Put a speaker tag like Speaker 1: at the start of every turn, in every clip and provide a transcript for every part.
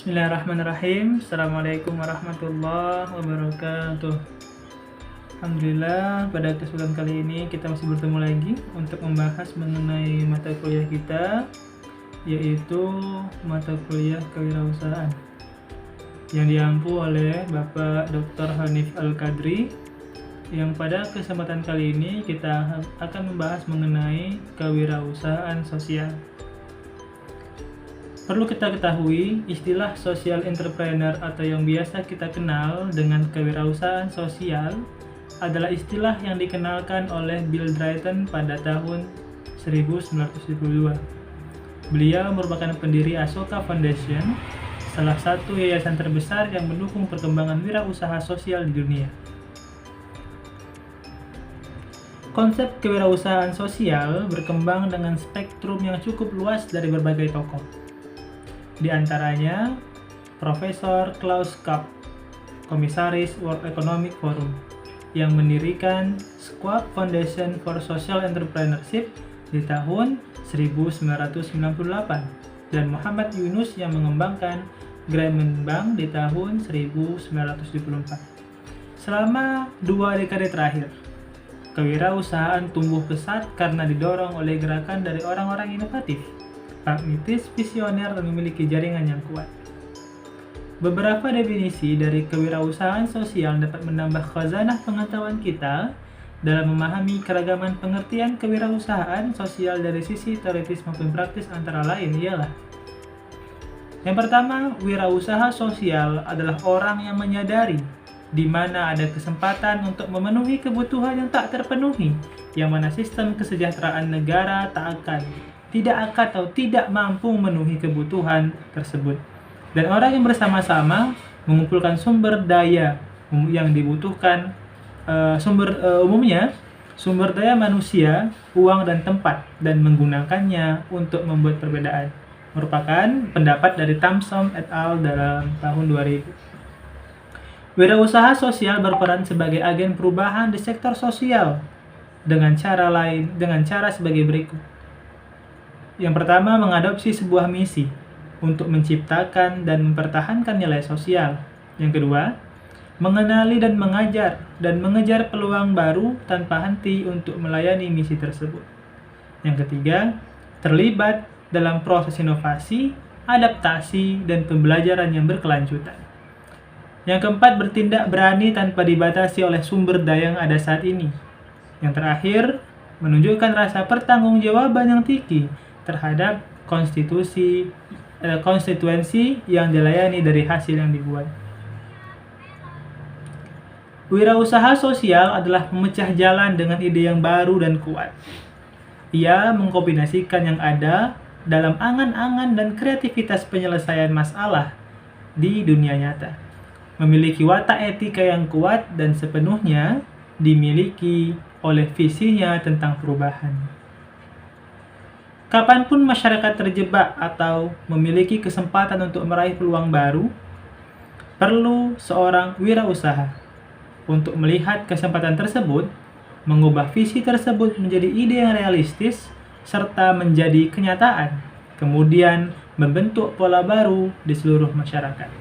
Speaker 1: Bismillahirrahmanirrahim. Assalamualaikum warahmatullahi wabarakatuh. Alhamdulillah, pada kesempatan kali ini kita masih bertemu lagi untuk membahas mengenai mata kuliah kita, yaitu mata kuliah kewirausahaan yang diampu oleh Bapak Dr. Hanif Al-Qadri, yang pada kesempatan kali ini kita akan membahas mengenai kewirausahaan sosial. Perlu kita ketahui, istilah social entrepreneur atau yang biasa kita kenal dengan kewirausahaan sosial adalah istilah yang dikenalkan oleh Bill Drayton pada tahun 1972. Beliau merupakan pendiri Ashoka Foundation, salah satu yayasan terbesar yang mendukung perkembangan wirausaha sosial di dunia. Konsep kewirausahaan sosial berkembang dengan spektrum yang cukup luas dari berbagai tokoh. Di antaranya, Profesor Klaus Schwab, Komisaris World Economic Forum, yang mendirikan Schwab Foundation for Social Entrepreneurship di tahun 1998, dan Muhammad Yunus yang mengembangkan Grameen Bank di tahun 1974. Selama 2 dekade terakhir, kewirausahaan tumbuh pesat karena didorong oleh gerakan dari orang-orang inovatif, pragmatis, visioner, dan memiliki jaringan yang kuat. Beberapa definisi dari kewirausahaan sosial dapat menambah khazanah pengetahuan kita dalam memahami keragaman pengertian kewirausahaan sosial dari sisi teoritis maupun praktis, antara lain ialah: yang pertama, wirausaha sosial adalah orang yang menyadari di mana ada kesempatan untuk memenuhi kebutuhan yang tak terpenuhi, yang mana sistem kesejahteraan negara tidak mampu memenuhi kebutuhan tersebut. Dan orang yang bersama-sama mengumpulkan sumber daya yang dibutuhkan, umumnya sumber daya manusia, uang dan tempat, dan menggunakannya untuk membuat perbedaan. Merupakan pendapat dari Thompson et al. Dalam tahun 2000. Wirausaha sosial berperan sebagai agen perubahan di sektor sosial dengan cara sebagai berikut. Yang pertama, mengadopsi sebuah misi untuk menciptakan dan mempertahankan nilai sosial. Yang kedua, mengenali dan mengejar peluang baru tanpa henti untuk melayani misi tersebut. Yang ketiga, terlibat dalam proses inovasi, adaptasi, dan pembelajaran yang berkelanjutan. Yang keempat, bertindak berani tanpa dibatasi oleh sumber daya yang ada saat ini. Yang terakhir, menunjukkan rasa pertanggungjawaban yang tinggi terhadap konstituensi yang dilayani dari hasil yang dibuat. Wirausaha sosial adalah memecah jalan dengan ide yang baru dan kuat. Ia mengkombinasikan yang ada dalam angan-angan dan kreativitas penyelesaian masalah di dunia nyata. Memiliki watak etika yang kuat dan sepenuhnya dimiliki oleh visinya tentang perubahan. Kapanpun masyarakat terjebak atau memiliki kesempatan untuk meraih peluang baru, perlu seorang wirausaha untuk melihat kesempatan tersebut, mengubah visi tersebut menjadi ide yang realistis, serta menjadi kenyataan, kemudian membentuk pola baru di seluruh masyarakat.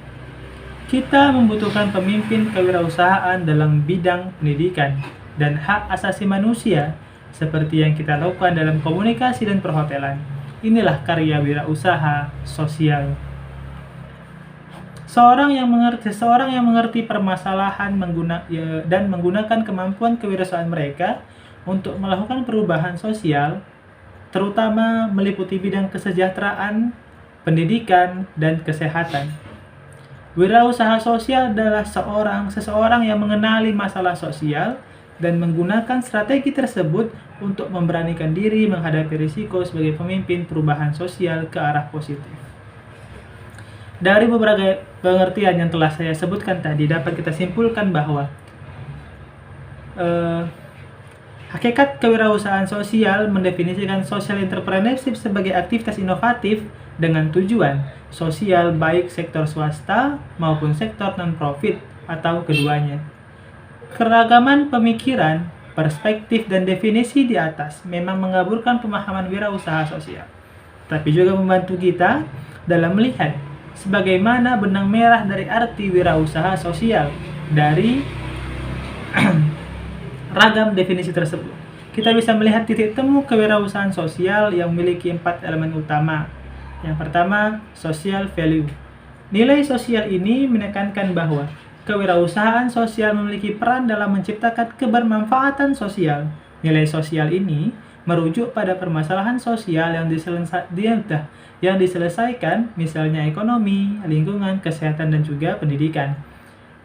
Speaker 1: Kita membutuhkan pemimpin kewirausahaan dalam bidang pendidikan dan hak asasi manusia, seperti yang kita lakukan dalam komunikasi dan perhotelan. Inilah karya wirausaha sosial. Seseorang yang mengerti permasalahan dan menggunakan kemampuan kewirausahaan mereka untuk melakukan perubahan sosial, terutama meliputi bidang kesejahteraan, pendidikan, dan kesehatan. Wirausaha sosial adalah seseorang yang mengenali masalah sosial dan menggunakan strategi tersebut untuk memberanikan diri menghadapi risiko sebagai pemimpin perubahan sosial ke arah positif. Dari beberapa pengertian yang telah saya sebutkan tadi, dapat kita simpulkan bahwa hakikat kewirausahaan sosial mendefinisikan social entrepreneurship sebagai aktivitas inovatif dengan tujuan sosial baik sektor swasta maupun sektor non-profit atau keduanya. Keragaman pemikiran, perspektif, dan definisi di atas memang mengaburkan pemahaman wirausaha sosial, tapi juga membantu kita dalam melihat sebagaimana benang merah dari arti wirausaha sosial dari ragam definisi tersebut. Kita bisa melihat titik temu kewirausahaan sosial yang memiliki 4 elemen utama. Yang pertama, social value. Nilai sosial ini menekankan bahwa kewirausahaan sosial memiliki peran dalam menciptakan kebermanfaatan sosial. Nilai sosial ini merujuk pada permasalahan sosial yang diselesaikan, misalnya ekonomi, lingkungan, kesehatan, dan juga pendidikan.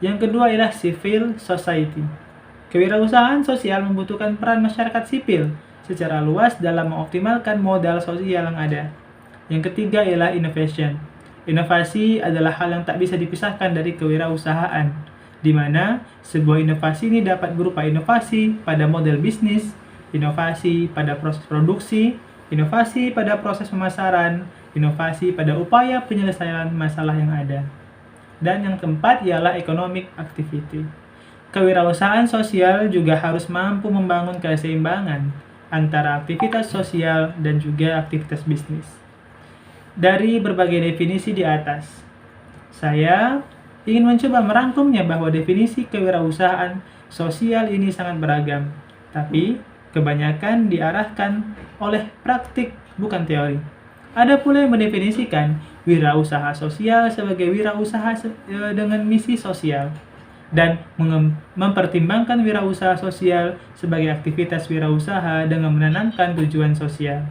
Speaker 1: Yang kedua ialah civil society. Kewirausahaan sosial membutuhkan peran masyarakat sipil secara luas dalam mengoptimalkan modal sosial yang ada. Yang ketiga ialah innovation. Inovasi adalah hal yang tak bisa dipisahkan dari kewirausahaan, di mana sebuah inovasi ini dapat berupa inovasi pada model bisnis, inovasi pada proses produksi, inovasi pada proses pemasaran, inovasi pada upaya penyelesaian masalah yang ada. Dan yang keempat ialah economic activity. Kewirausahaan sosial juga harus mampu membangun keseimbangan antara aktivitas sosial dan juga aktivitas bisnis. Dari berbagai definisi di atas, saya ingin mencoba merangkumnya bahwa definisi kewirausahaan sosial ini sangat beragam, tapi kebanyakan diarahkan oleh praktik bukan teori. Ada pula yang mendefinisikan wirausaha sosial sebagai wirausaha dengan misi sosial, dan mempertimbangkan wirausaha sosial sebagai aktivitas wirausaha dengan menanamkan tujuan sosial.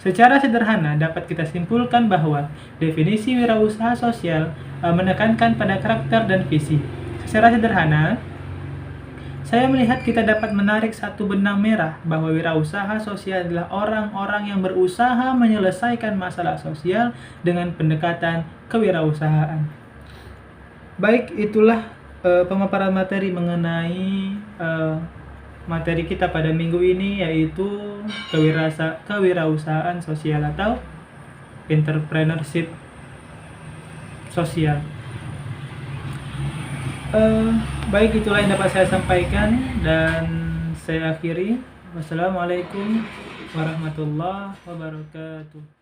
Speaker 1: Secara sederhana dapat kita simpulkan bahwa definisi wirausaha sosial menekankan pada karakter dan visi. Secara sederhana, saya melihat kita dapat menarik satu benang merah bahwa wirausaha sosial adalah orang-orang yang berusaha menyelesaikan masalah sosial dengan pendekatan kewirausahaan. Baik, itulah pemaparan materi mengenai materi kita pada minggu ini, yaitu kewirausahaan sosial atau entrepreneurship sosial. Baik, itulah yang dapat saya sampaikan dan saya akhiri. Wassalamualaikum warahmatullahi wabarakatuh.